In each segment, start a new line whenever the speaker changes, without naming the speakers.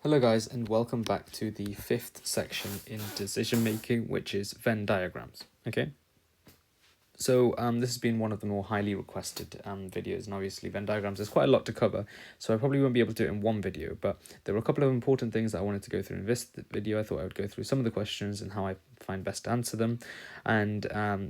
Hello guys, and welcome back to the fifth section in decision making, which is Venn diagrams. Okay, so this has been one of the more highly requested videos, and obviously Venn diagrams, there's quite a lot to cover, so I probably won't be able to do it in one video, but there were a couple of important things that I wanted to go through in this video. I thought I would go through some of the questions and how I find best to answer them, and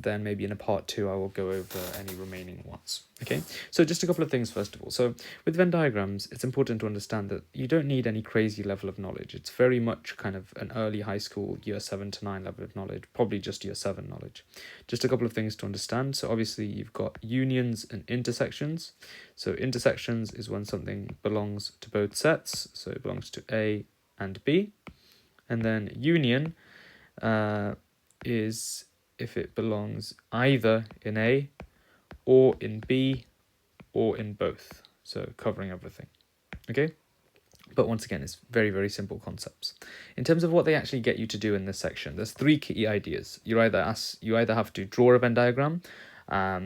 then maybe in a part 2 I will go over any remaining ones. Okay, so just a couple of things first of all. So with Venn diagrams, it's important to understand that you don't need any crazy level of knowledge. It's very much kind of an early high school, year 7 to 9 level of knowledge, probably just year 7 knowledge. Just a couple of things to understand. So obviously you've got unions and intersections. So intersections is when something belongs to both sets. So it belongs to A and B. And then union is if it belongs either in A or in B or in both. So covering everything. Okay? But once again, it's very, very simple concepts. In terms of what they actually get you to do in this section, there's 3 key ideas. You either have to draw a Venn diagram,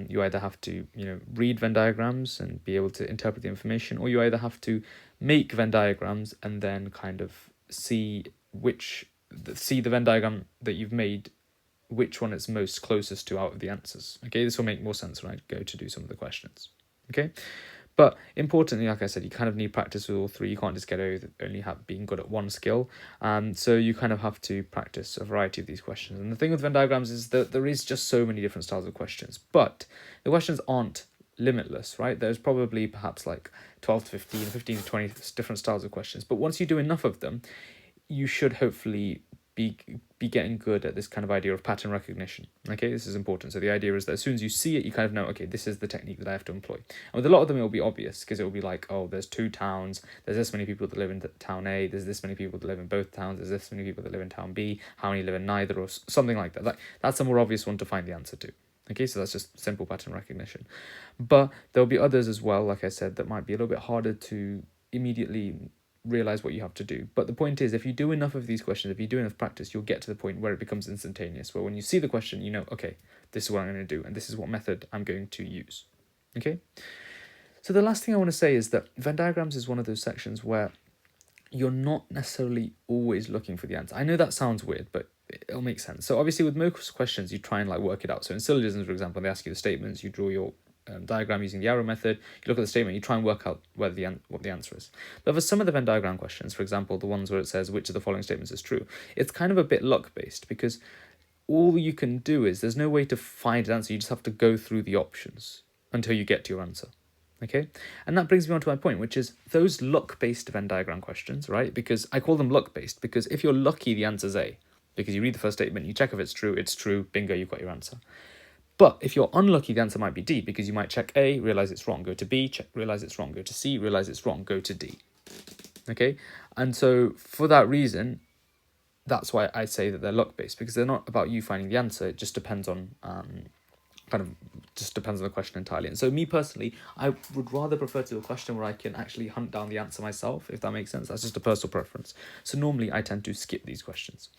you either have to read Venn diagrams and be able to interpret the information, or you either have to make Venn diagrams and then kind of see the Venn diagram that you've made, which one it's most closest to out of the answers. Okay, this will make more sense when I go to do some of the questions. Okay, but importantly, like I said, you kind of need practice with all 3. You can't just get over only being good at one skill. So you kind of have to practice a variety of these questions. And the thing with Venn diagrams is that there is just so many different styles of questions, but the questions aren't limitless, right? There's probably perhaps like 12 to 15 to 20 different styles of questions. But once you do enough of them, you should hopefully be getting good at this kind of idea of pattern recognition. Okay, this is important. So the idea is that as soon as you see it, you kind of know, okay, this is the technique that I have to employ. And with a lot of them, it will be obvious because it will be like, oh, there's 2 towns, there's this many people that live in town A, there's this many people that live in both towns, there's this many people that live in town B, how many live in neither, or something like that. That's a more obvious one to find the answer to. Okay, so that's just simple pattern recognition. But there'll be others as well, like I said, that might be a little bit harder to immediately realize what you have to do. But the point is, if you do enough of these questions, if you do enough practice, you'll get to the point where it becomes instantaneous, where when you see the question, you know, okay, this is what I'm going to do, and this is what method I'm going to use. Okay, so the last thing I want to say is that Venn diagrams is one of those sections where you're not necessarily always looking for the answer. I know that sounds weird, but it'll make sense. So obviously with most questions, you try and work it out. So in syllogisms, for example, they ask you the statements, you draw your diagram using the arrow method, you look at the statement, you try and work out what the answer is. But for some of the Venn diagram questions, for example, the ones where it says which of the following statements is true, it's kind of a bit luck based, because all you can do is there's no way to find an answer. You just have to go through the options until you get to your answer. Okay, and that brings me on to my point, which is those luck-based Venn diagram questions, right? Because I call them luck-based because if you're lucky, the answer's A, because you read the first statement, you check if it's true, bingo, you've got your answer. But if you're unlucky, the answer might be D, because you might check A, realize it's wrong, go to B, check, realize it's wrong, go to C, realize it's wrong, go to D. Okay, and so for that reason, that's why I say that they're luck-based, because they're not about you finding the answer. It just depends on depends on the question entirely. And so me personally, I would rather prefer to do a question where I can actually hunt down the answer myself, if that makes sense. That's just a personal preference. So normally I tend to skip these questions.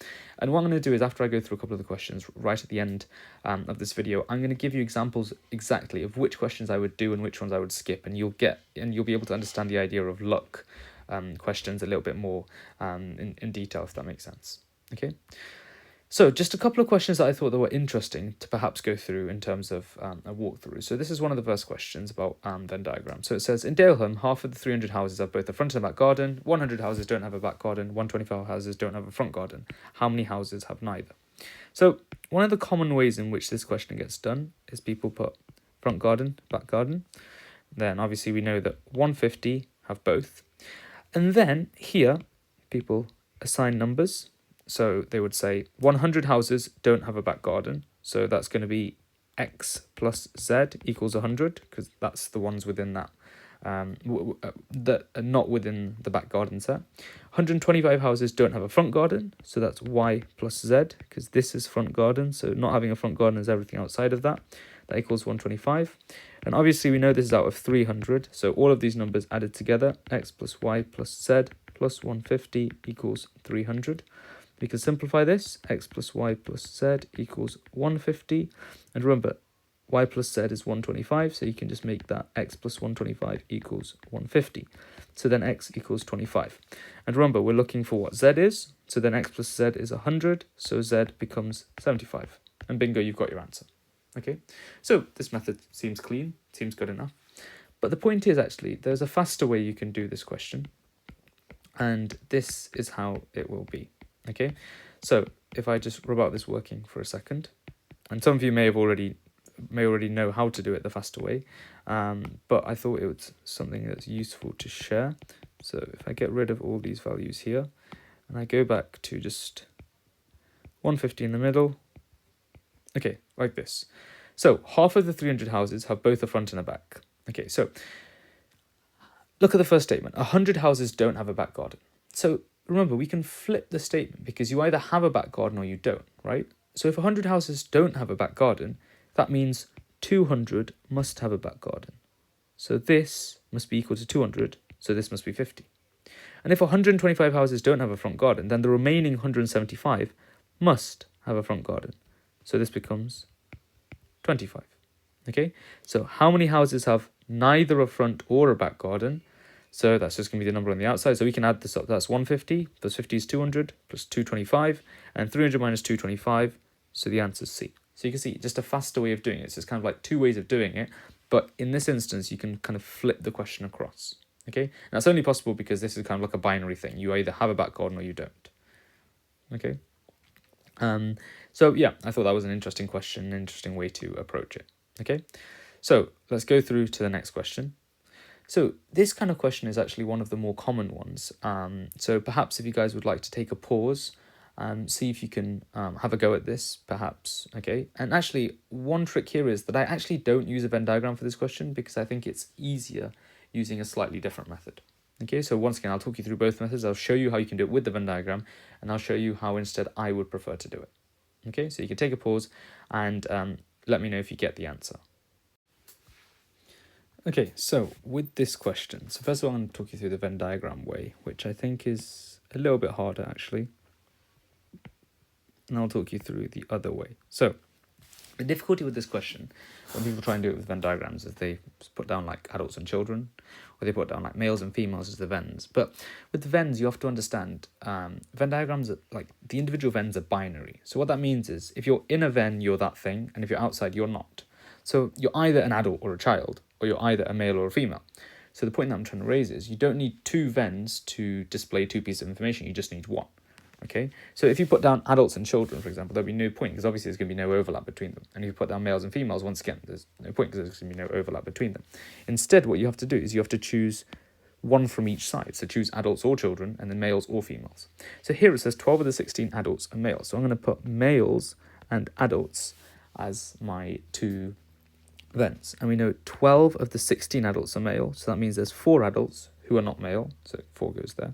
And what I'm going to do is, after I go through a couple of the questions right at the end of this video, I'm going to give you examples exactly of which questions I would do and which ones I would skip, and you'll be able to understand the idea of luck questions a little bit more in detail, if that makes sense. Okay. So just a couple of questions that I thought that were interesting to perhaps go through in terms of a walkthrough. So this is one of the first questions about Venn diagram. So it says, in Daleham, half of the 300 houses have both a front and a back garden. 100 houses don't have a back garden. 125 houses don't have a front garden. How many houses have neither? So one of the common ways in which this question gets done is people put front garden, back garden. Then obviously we know that 150 have both. And then here, people assign numbers. So they would say 100 houses don't have a back garden. So that's going to be x plus z equals 100, because that's the ones within that, that are not within the back garden set. 125 houses don't have a front garden. So that's y plus z, because this is front garden. So not having a front garden is everything outside of that. That equals 125. And obviously we know this is out of 300. So all of these numbers added together, x plus y plus z plus 150 equals 300. We can simplify this, x plus y plus z equals 150. And remember, y plus z is 125, so you can just make that x plus 125 equals 150. So then x equals 25. And remember, we're looking for what z is, so then x plus z is 100, so z becomes 75. And bingo, you've got your answer. Okay, so this method seems clean, seems good enough. But the point is actually, there's a faster way you can do this question, and this is how it will be. Okay, so if I just rub out this working for a second, and some of you may already know how to do it the faster way, but I thought it was something that's useful to share. So if I get rid of all these values here, and I go back to just 150 in the middle, okay, like this. So half of the 300 houses have both a front and a back. Okay, so look at the first statement. 100 houses don't have a back garden. So remember, we can flip the statement because you either have a back garden or you don't, right? So if 100 houses don't have a back garden, that means 200 must have a back garden. So this must be equal to 200, so this must be 50. And if 125 houses don't have a front garden, then the remaining 175 must have a front garden. So this becomes 25. Okay, so how many houses have neither a front or a back garden? So that's just going to be the number on the outside. So we can add this up. That's 150 plus 50 is 200 plus 225, and 300 minus 225. So the answer is C. So you can see just a faster way of doing it. So it's kind of like two ways of doing it. But in this instance, you can kind of flip the question across. Okay, and that's only possible because this is kind of like a binary thing. You either have a back garden or you don't. Okay. So yeah, I thought that was an interesting question, an interesting way to approach it. Okay, so let's go through to the next question. So this kind of question is actually one of the more common ones. So perhaps if you guys would like to take a pause, see if you can have a go at this, perhaps. Okay, and actually one trick here is that I actually don't use a Venn diagram for this question because I think it's easier using a slightly different method. Okay, so once again, I'll talk you through both methods. I'll show you how you can do it with the Venn diagram, and I'll show you how instead I would prefer to do it. Okay, so you can take a pause and let me know if you get the answer. Okay, so with this question, so first of all, I'm going to talk you through the Venn diagram way, which I think is a little bit harder actually. And I'll talk you through the other way. So the difficulty with this question, when people try and do it with Venn diagrams, is they put down like adults and children, or they put down like males and females as the Venns. But with the Venns, you have to understand Venn diagrams are like the individual Venns are binary. So what that means is if you're in a Venn, you're that thing, and if you're outside, you're not. So you're either an adult or a child, or you're either a male or a female. So the point that I'm trying to raise is you don't need two Venns to display two pieces of information, you just need one. Okay, so if you put down adults and children, for example, there'll be no point because obviously there's going to be no overlap between them. And if you put down males and females, once again, there's no point because there's going to be no overlap between them. Instead, what you have to do is you have to choose one from each side. So choose adults or children and then males or females. So here it says 12 of the 16 adults are males. So I'm going to put males and adults as my two Venns. And we know 12 of the 16 adults are male. So that means there's 4 adults who are not male. So 4 goes there.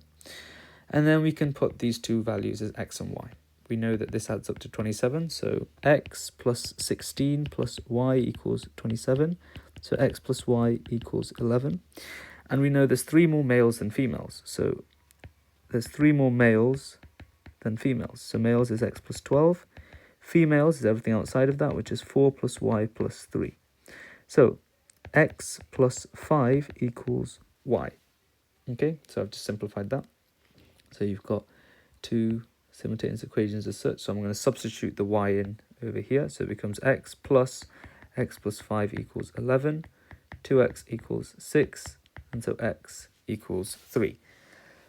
And then we can put these two values as x and y. We know that this adds up to 27, so x plus 16 plus y equals 27. So x plus y equals 11. And we know there's 3 more males than females. So there's 3 more males than females. So males is x plus 12. Females is everything outside of that, which is 4 plus y plus 3. So x plus 5 equals y. Okay, so I've just simplified that. So you've got 2 simultaneous equations as such. So I'm going to substitute the y in over here. So it becomes x plus 5 equals 11. 2x equals 6. And so x equals 3.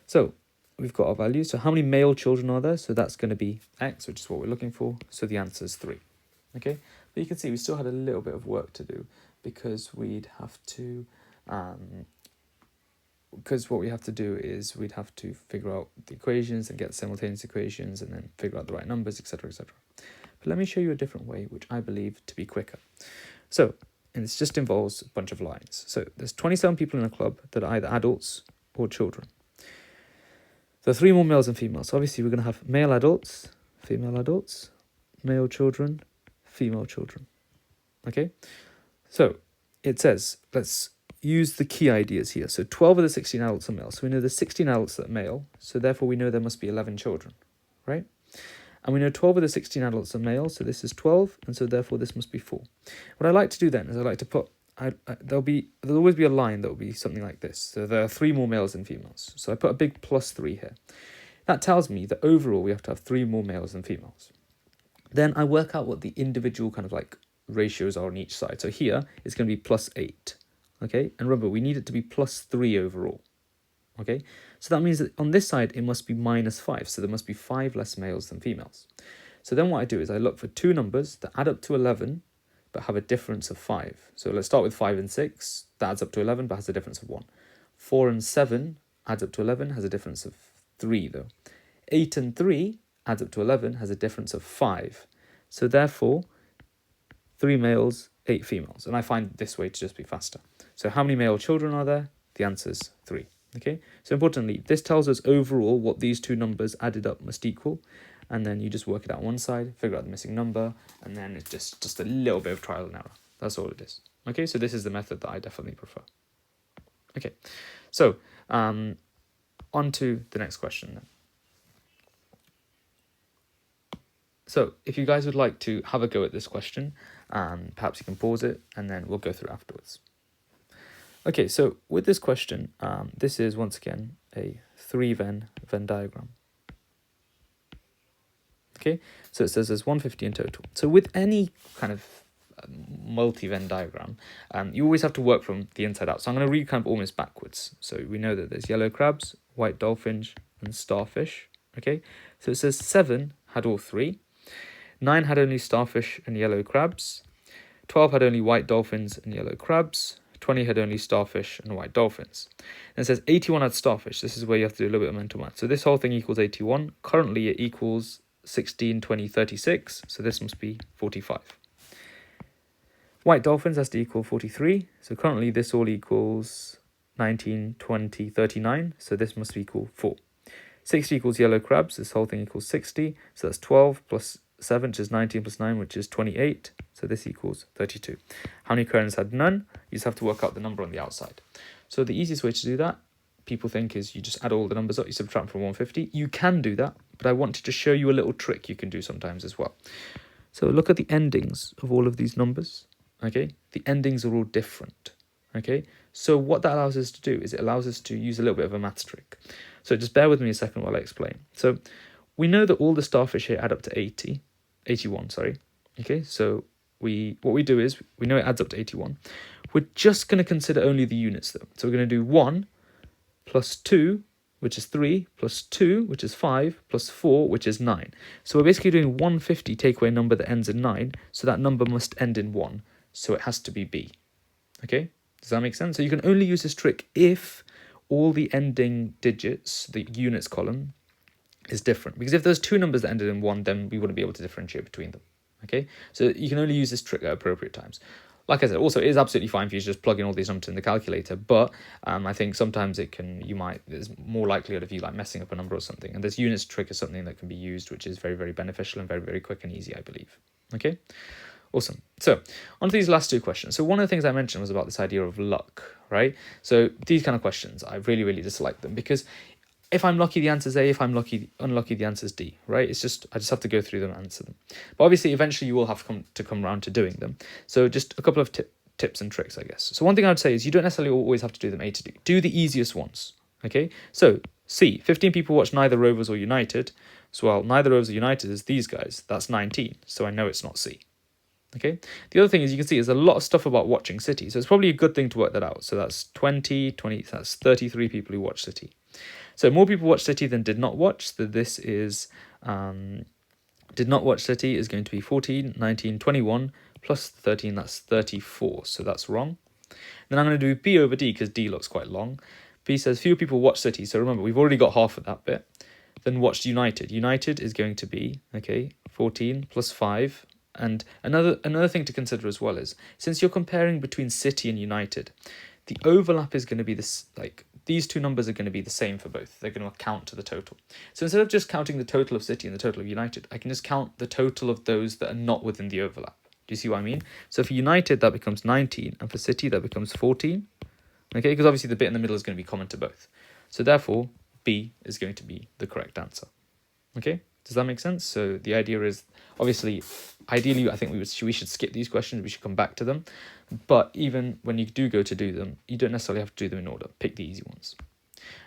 So we've got our values. So how many male children are there? So that's going to be x, which is what we're looking for. So the answer is 3. Okay, but you can see we still had a little bit of work to do because we'd have to... because what we have to do is we'd have to figure out the equations and get simultaneous equations and then figure out the right numbers, etc., etc. But let me show you a different way, which I believe to be quicker. So, and this just involves a bunch of lines. So there's 27 people in a club that are either adults or children. There are 3 more males and females. So obviously we're going to have male adults, female adults, male children, female children. Okay? So it says, let's use the key ideas here. So 12 of the 16 adults are male. So we know there's 16 adults that are male. So therefore we know there must be 11 children, right? And we know 12 of the 16 adults are male, so this is 12, and so therefore this must be 4. What I like to do then is I like to put, there'll always be a line that will be something like this. So there are 3 more males than females. So I put a big +3 here. That tells me that overall we have to have 3 more males than females. Then I work out what the individual kind of like ratios are on each side. So here it's going to be +8. Okay, and remember we need it to be +3 overall. Okay, so that means that on this side it must be -5, so there must be 5 less males than females. So then what I do is I look for 2 numbers that add up to 11 but have a difference of 5. So let's start with 5 and 6, that adds up to 11 but has a difference of 1. 4 and 7 adds up to 11, has a difference of 3 though. 8 and 3 adds up to 11, has a difference of 5. So therefore 3 males, 8 females, and I find this way to just be faster. So how many male children are there? The answer is 3. Okay, so importantly, this tells us overall what these 2 numbers added up must equal, and then you just work it out on one side, figure out the missing number, and then it's just a little bit of trial and error. That's all it is. Okay, so this is the method that I definitely prefer. Okay, so on to the next question then. So if you guys would like to have a go at this question, perhaps you can pause it, and then we'll go through afterwards. Okay, so with this question, this is once again a 3-Venn Venn diagram. Okay, so it says there's 150 in total. So with any kind of multi-Venn diagram, you always have to work from the inside out. So I'm going to read kind of almost backwards. So we know that there's yellow crabs, white dolphins, and starfish. Okay, so it says 7 had all 3. 9 had only starfish and yellow crabs. 12 had only white dolphins and yellow crabs. 20 had only starfish and white dolphins. And it says 81 had starfish. This is where you have to do a little bit of mental math. So this whole thing equals 81. Currently it equals 16, 20, 36. So this must be 45. White dolphins has to equal 43. So currently this all equals 19, 20, 39. So this must equal 4. 60 equals yellow crabs. This whole thing equals 60. So that's 12 plus 7, which is 19 plus 9, which is 28. So this equals 32. How many occurrences had none? You just have to work out the number on the outside. So the easiest way to do that, people think, is you just add all the numbers up, you subtract from 150. You can do that, but I wanted to show you a little trick you can do sometimes as well. So look at the endings of all of these numbers. Okay, the endings are all different. Okay, so what that allows us to do is it allows us to use a little bit of a maths trick. So just bear with me a second while I explain. So we know that all the starfish here add up to 81, sorry. Okay, so what we do is, we know it adds up to 81. We're just going to consider only the units though. So we're going to do 1 plus 2, which is 3, plus 2, which is 5, plus 4, which is 9. So we're basically doing 150 take away a number that ends in 9, so that number must end in 1, so it has to be B. Okay, does that make sense? So you can only use this trick if all the ending digits, the units column, is different. Because if there's 2 numbers that ended in 1, then we wouldn't be able to differentiate between them. Okay, so you can only use this trick at appropriate times. Like I said, also it is absolutely fine for you to just plug in all these numbers in the calculator, but I think sometimes there's more likelihood of you like messing up a number or something. And this units trick is something that can be used, which is very, very beneficial and very, very quick and easy, I believe. Okay, awesome. So on to these last 2 questions. So one of the things I mentioned was about this idea of luck, right? So these kind of questions, I really, really dislike them because if I'm lucky, the answer's A. If I'm unlucky, the answer's D, right? I just have to go through them and answer them. But obviously, eventually, you will have to come around to doing them. So just a couple of tips and tricks, I guess. So one thing I would say is you don't necessarily always have to do them A to D. Do the easiest ones, okay? So C, 15 people watch neither Rovers or United. So while neither Rovers or United is these guys, that's 19. So I know it's not C. Okay. The other thing is you can see there's a lot of stuff about watching City. So it's probably a good thing to work that out. So that's 20, that's 33 people who watch City. So more people watch City than did not watch. So this is, did not watch City is going to be 14, 19, 21, plus 13, that's 34. So that's wrong. Then I'm going to do B over D because D looks quite long. B says fewer people watch City. So remember, we've already got half of that bit. Then watched United. United is going to be, 14 plus 5. And another thing to consider as well is, since you're comparing between City and United, the overlap is going to be this, these 2 numbers are going to be the same for both. They're going to account to the total. So instead of just counting the total of City and the total of United, I can just count the total of those that are not within the overlap. Do you see what I mean? So for United, that becomes 19, and for City, that becomes 14. Okay, because obviously the bit in the middle is going to be common to both. So therefore, B is going to be the correct answer. Okay, Does that make sense? So the idea is, obviously, ideally, I think we should skip these questions. We should come back to them. But even when you do go to do them, you don't necessarily have to do them in order. Pick the easy ones.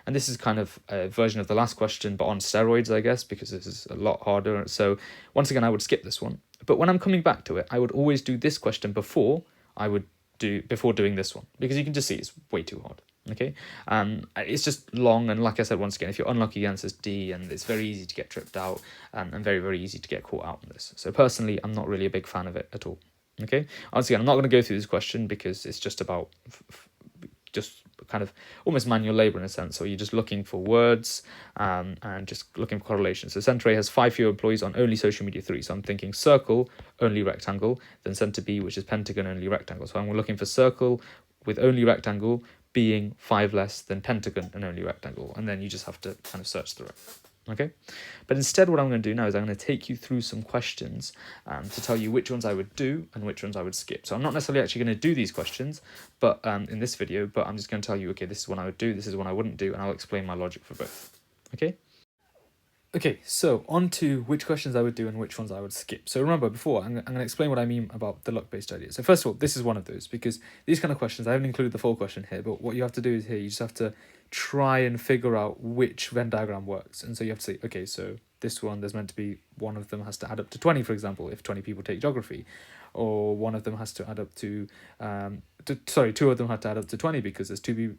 And this is kind of a version of the last question, but on steroids, I guess, because this is a lot harder. So once again, I would skip this one. But when I'm coming back to it, I would always do this question before doing this one, because you can just see it's way too hard. Okay, it's just long, and like I said, once again, if you're unlucky, the answer is D, and it's very easy to get tripped out, and very, very easy to get caught out on this. So personally, I'm not really a big fan of it at all. Okay, once again, I'm not going to go through this question because it's just about just kind of almost manual labor in a sense. So you're just looking for words and just looking for correlations. So center A has 5 fewer employees on only social media 3. So I'm thinking circle, only rectangle, then center B, which is pentagon, only rectangle. So I'm looking for circle with only rectangle being 5 less than pentagon and only rectangle. And then you just have to kind of search through it. Okay, but instead what I'm going to do now is I'm going to take you through some questions to tell you which ones I would do and which ones I would skip. So I'm not necessarily actually going to do these questions but in this video, but I'm just going to tell you, okay, this is one I would do, this is one I wouldn't do, and I'll explain my logic for both. Okay, so on to which questions I would do and which ones I would skip. So remember, before, I'm going to explain what I mean about the luck-based idea. So first of all, this is one of those, because these kind of questions, I haven't included the full question here, but what you have to do is here, you just have to try and figure out which Venn diagram works. And so you have to say, okay, so this one, there's meant to be, one of them has to add up to 20, for example, if 20 people take geography. Or one of them has to add up to, 2 of them have to add up to 20 because there's 20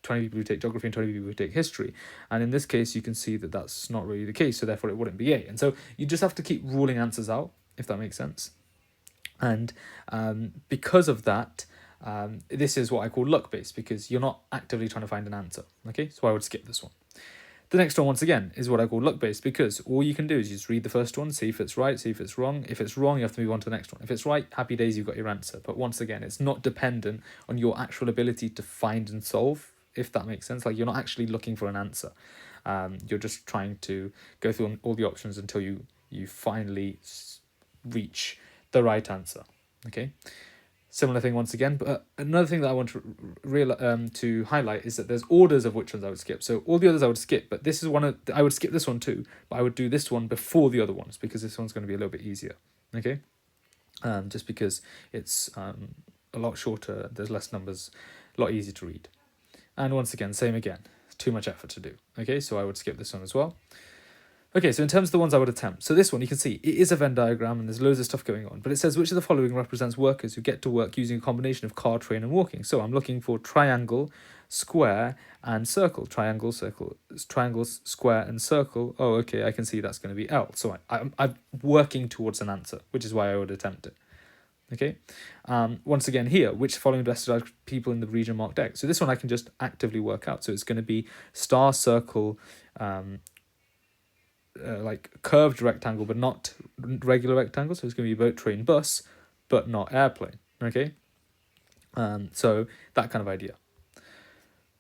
people who take geography and 20 people who take history. And in this case, you can see that that's not really the case, so therefore it wouldn't be A. And so you just have to keep ruling answers out, if that makes sense. And because of that, this is what I call luck-based, because you're not actively trying to find an answer. Okay, so I would skip this one. The next one, once again, is what I call luck-based, because all you can do is you just read the first one, see if it's right, see if it's wrong. If it's wrong, you have to move on to the next one. If it's right, happy days, you've got your answer. But once again, it's not dependent on your actual ability to find and solve, if that makes sense. Like, you're not actually looking for an answer. You're just trying to go through all the options until you finally reach the right answer. Okay? Similar thing once again, but another thing that I want to highlight is that there's orders of which ones I would skip. So all the others I would skip, but this is I would skip this one too, but I would do this one before the other ones because this one's going to be a little bit easier. Okay, just because it's a lot shorter, there's less numbers, a lot easier to read. And once again, same again, too much effort to do. Okay, so I would skip this one as well. Okay, so in terms of the ones I would attempt, so this one, you can see, it is a Venn diagram and there's loads of stuff going on, but it says, which of the following represents workers who get to work using a combination of car, train, and walking? So I'm looking for triangle, square, and circle. Triangle, circle, triangles, square, and circle. Oh, okay, I can see that's going to be L. So I'm working towards an answer, which is why I would attempt it. Okay, once again here, which following best describes people in the region marked X? So this one I can just actively work out. So it's going to be star, circle, like curved rectangle, but not regular rectangle. So it's going to be boat, train, bus, but not airplane. Okay, so that kind of idea.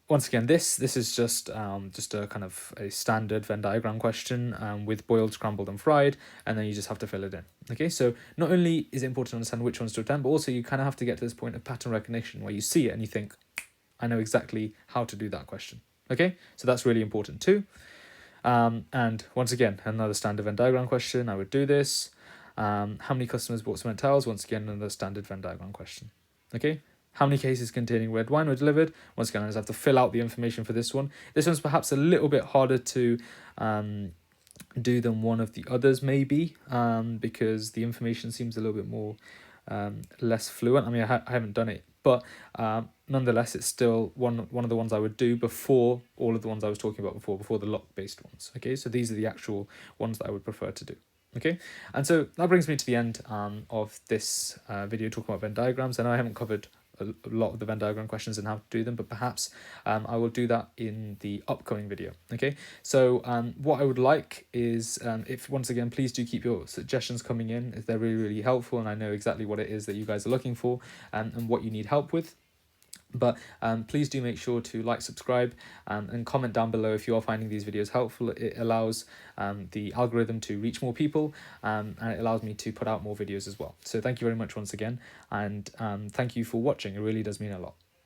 Once again, this is just a kind of a standard Venn diagram question with boiled, scrambled, and fried, and then you just have to fill it in. Okay, so not only is it important to understand which ones to attempt, but also you kind of have to get to this point of pattern recognition where you see it and you think, I know exactly how to do that question. Okay, so that's really important too. And once again, another standard Venn diagram question. I would do this. How many customers bought cement towels? Once again, another standard Venn diagram question. Okay. How many cases containing red wine were delivered? Once again, I just have to fill out the information for this one. This one's perhaps a little bit harder to do than one of the others, maybe, because the information seems a little bit more less fluent. I mean, I haven't done it, but nonetheless, it's still one of the ones I would do before all of the ones I was talking about before the luck-based ones. Okay, so these are the actual ones that I would prefer to do. Okay, and so that brings me to the end of this video talking about Venn diagrams. I know I haven't covered a lot of the Venn diagram questions and how to do them, but perhaps I will do that in the upcoming video. Okay, so what I would like is, if once again, please do keep your suggestions coming in, if they're really, really helpful, and I know exactly what it is that you guys are looking for and what you need help with. But please do make sure to like, subscribe, and comment down below if you are finding these videos helpful. It allows the algorithm to reach more people, and it allows me to put out more videos as well. So thank you very much once again, and thank you for watching. It really does mean a lot.